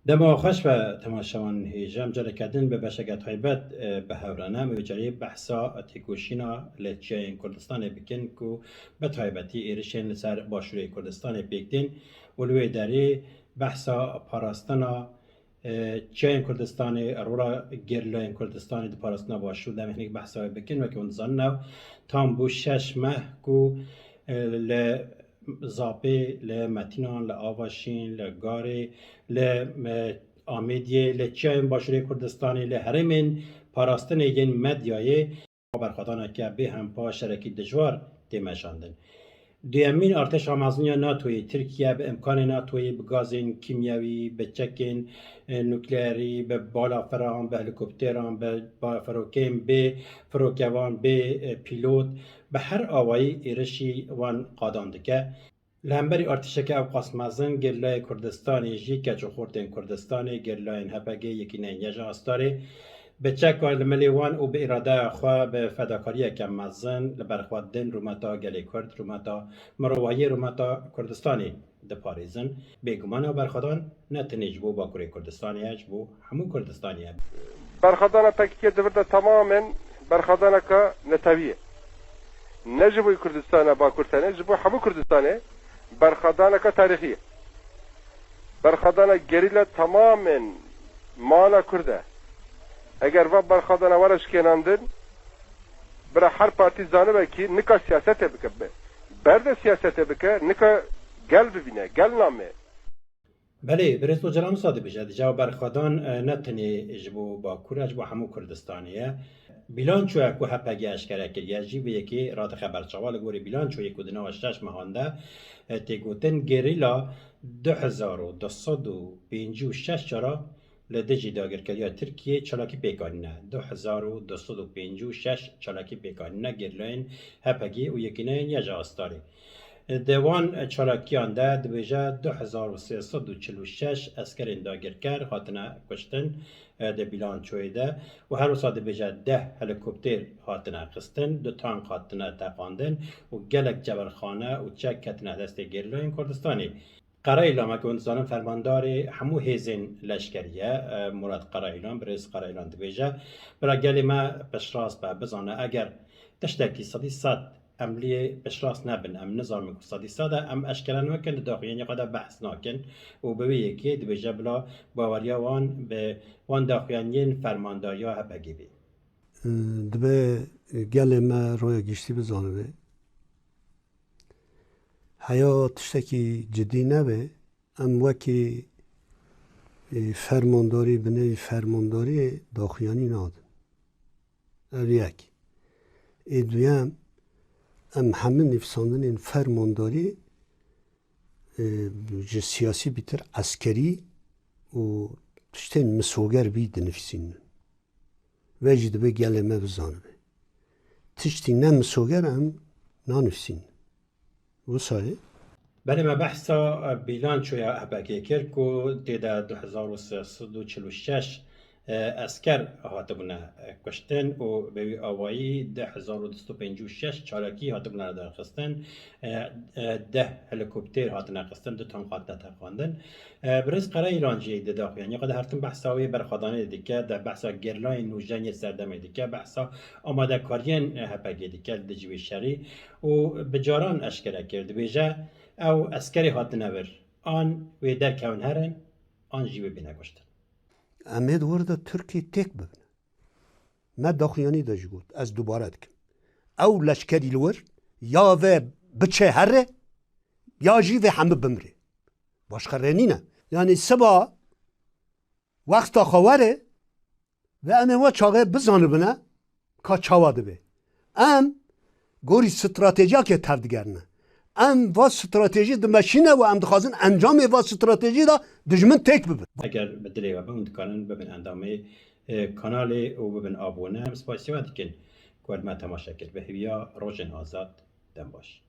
دما خوش و تماشاوان هیجم جره کردن به بشکت هایبت به هورانه موجری بحثا تیکوشینا لچین کردستان بکن کو به تایبتی ایرشین لسر باشوری کردستان بکتین ولوی داری بحثا پاراستنا چین کردستان ارورا گرلاین کردستان دی پاراستنا باشور دمهنیک بحثا بکن و که اون نو تام بو شش مه کو ل زاپی ل متینان ل آواشین ل گاری ل آمیدیه ل چایم باشوری کردستانی ل هرمین پاراستن این مدیای برخوادانه که به هم پا شرکی دجوار دیمشاندن. دویمین ارتش آمازونیا ناتوی ترکیه به امکان ناتوی به گازین کیمیایی به چکین نوکلیری به بالا فرام به هلیکوپتران به فروکیم به فروکوان به پیلوت به هر آوایی ایرشی وان قادانده که لهمبری ارتشک او قاسمازن گرلای کردستانی جی کچو خورتین کردستانی گرلاین هپگی یکی نینجا استاری به چک الملی وان و به اراده خواه به فداکاری کم مزن لبرخوادن رومتا گلی کرد رومتا مروایی رومتا کردستانی ده پاریزن بگمان و برخوادان نتنیج بو با کره کردستانی اج بو همو کردستانی اج برخوادان پکیه دورده تماما برخوادان که نتویه نجبو کردستان با کردستان نجبو همو کردستانی برخوادان که تاریخیه برخوادان گریلا تماما مالا کرده اگر و برخوادان ورش کناندن برای هر پارتی زانه بکی نکا سیاست بکه برد سیاست بکه نکا گل ببینه گل نامه بله برسو جرام ساده بشه جواب برخوادان نتنی جبو با کوره جبو همو کردستانیه بیلان چویا کو هپگی اشکره کریه جی به یکی رات خبر چوال گوری بیلان چوی کو دنا و شش مهانده تیگوتن گریلا 2256 چرا لدجی داگرکریا ترکیه چلاکی پیکانینه 2256 چلاکی پیکانینه گرلاین هپگی و یکینه یجا استاری دیوان چالاکیان ده دویجه 2346 اسکرین داگرکر هاتنه کشتن ده بیلان چویده و هر روز دویجه 10 هلیکوپتر هاتنه قستن 2 تانک هاتنه تقاندن و گلک جبرخانه و چک کتنه دست گرلاین کردستانی قرایلان که اون فرماندار همو هیزن لشکریه مراد قرایلان برز قرایلان دویجه برای گلی ما پشراس به بزانه اگر تشتکی صد عملیه پشراس نبن ام نظام اقتصادی ساده ام اشکران وکن داخلی قدر بحث ناکن و به یکی دویجه بلا باوریا وان به وان داخلیان فرمانداریا هپگی بی دبه گلی ما روی گشتی بزانه به حیات تشتکی جدی نبه ام وکی فرمانداری بنوی فرمانداری داخلیانی ناد یک دویم ام همه نفساندن این فرمانداری سیاسی بیتر عسکری و تشتین مسوگر بید نفسین وجد به گله ما بزانه تشتین نه مسوگر هم نانفسین وصایه بله ما بحثا بیلان چویا هپگی کرد که دیده 2346 اسکر هاتبونه کشتن و به آوایی 1256 چالاکی هاتبونه در خستن 10 هلیکوپتر هاتنه قستن 2 تانک هاتنه تقاندن برز قرار ایران جیده داخل یعنی قد هرتون بحثاوی برخوادانه دیگه در بحثا گرلاین نوجنی سردمه دیگه بحثا آماده کارین هپگی دیگه دجوی شری و بجاران اشکره کرد بیجه او اسکری هاتنه بر آن و در کون هرن آن جیوی بینه کشتن امید ورده ترکی تک ببینه ما داخلیانی داشت گفت از دوباره دکم او لشکری لور یا و بچه هره یا جی و همه بمره باشقه رنینه یعنی سبا وقت خواره و امه و چاقه بزانه بنا که چاواده به ام گوری استراتژیا که تردگرنه ام و استراتژی دمشینه و ام دخوازن انجام و استراتژی دا دجمن تک ببین اگر بدلی و بمون دکانن ببین اندامه کانال و ببین آبونه هم سپاسی و دیکن که ما تماشا کرد به هویا روشن آزاد دم باش